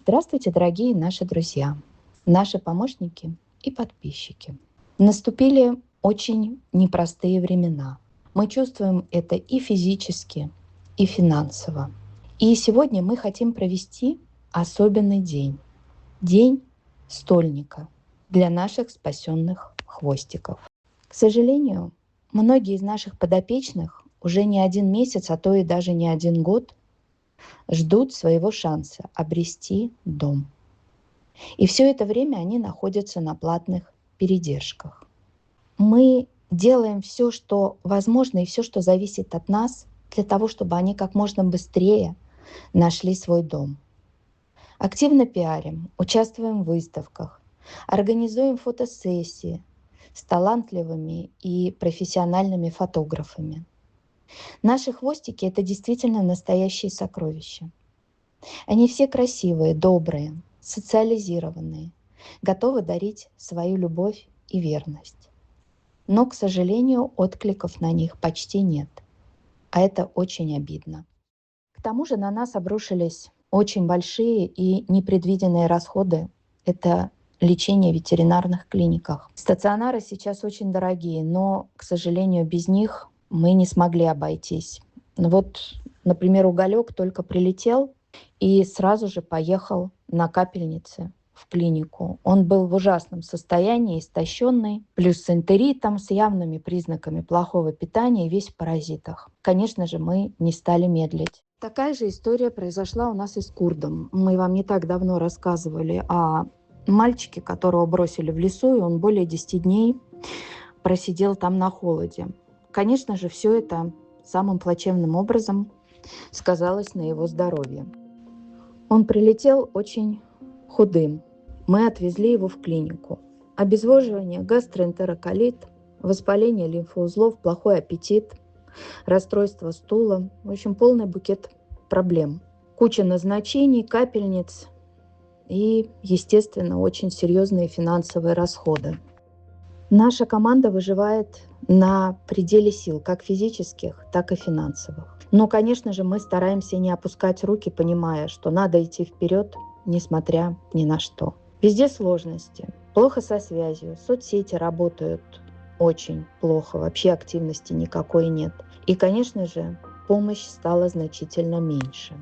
Здравствуйте, дорогие наши друзья, наши помощники и подписчики. Наступили очень непростые времена. Мы чувствуем это и физически, и финансово. И сегодня мы хотим провести особенный день. День стольника для наших спасенных хвостиков. К сожалению, многие из наших подопечных уже не один месяц, а то и даже не один год ждут своего шанса обрести дом. И все это время они находятся на платных передержках. Мы делаем все, что возможно, и все, что зависит от нас, для того, чтобы они как можно быстрее нашли свой дом. Активно пиарим, участвуем в выставках, организуем фотосессии с талантливыми и профессиональными фотографами. Наши хвостики — это действительно настоящие сокровища. Они все красивые, добрые, социализированные, готовы дарить свою любовь и верность. Но, к сожалению, откликов на них почти нет. А это очень обидно. К тому же на нас обрушились очень большие и непредвиденные расходы. Это лечение в ветеринарных клиниках. Стационары сейчас очень дорогие, но, к сожалению, без них мы не смогли обойтись. Вот, например, Уголек только прилетел и сразу же поехал на капельнице в клинику. Он был в ужасном состоянии, истощенный, плюс с энтеритом, с явными признаками плохого питания и весь в паразитах. Конечно же, мы не стали медлить. Такая же история произошла у нас и с Курдом. Мы вам не так давно рассказывали о мальчике, которого бросили в лесу, и он более 10 дней просидел там на холоде. Конечно же, все это самым плачевным образом сказалось на его здоровье. Он прилетел очень худым. Мы отвезли его в клинику. Обезвоживание, гастроэнтероколит, воспаление лимфоузлов, плохой аппетит, расстройство стула. В общем, полный букет проблем. Куча назначений, капельниц и, естественно, очень серьезные финансовые расходы. Наша команда выживает на пределе сил, как физических, так и финансовых. Но, конечно же, мы стараемся не опускать руки, понимая, что надо идти вперед, несмотря ни на что. Везде сложности, плохо со связью, соцсети работают очень плохо, вообще активности никакой нет. И, конечно же, помощь стала значительно меньше.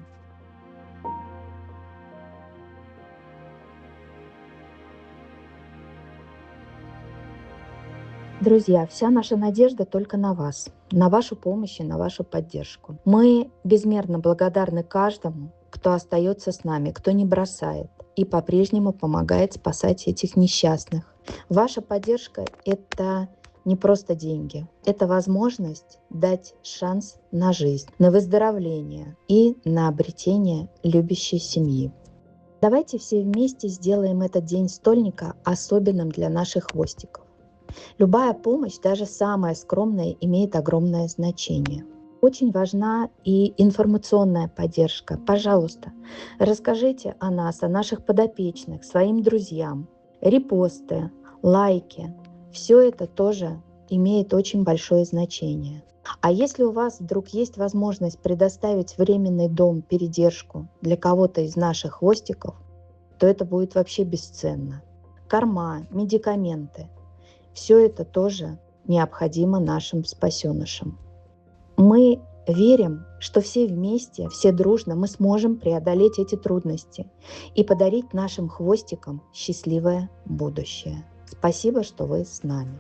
Друзья, вся наша надежда только на вас, на вашу помощь и на вашу поддержку. Мы безмерно благодарны каждому, кто остается с нами, кто не бросает и по-прежнему помогает спасать этих несчастных. Ваша поддержка — это не просто деньги, это возможность дать шанс на жизнь, на выздоровление и на обретение любящей семьи. Давайте все вместе сделаем этот день стольника особенным для наших хвостиков. Любая помощь, даже самая скромная, имеет огромное значение. Очень важна и информационная поддержка. Пожалуйста, расскажите о нас, о наших подопечных, своим друзьям. Репосты, лайки – все это тоже имеет очень большое значение. А если у вас вдруг есть возможность предоставить временный дом, передержку для кого-то из наших хвостиков, то это будет вообще бесценно. Корма, медикаменты – все это тоже необходимо нашим спасенышам. Мы верим, что все вместе, все дружно мы сможем преодолеть эти трудности и подарить нашим хвостикам счастливое будущее. Спасибо, что вы с нами.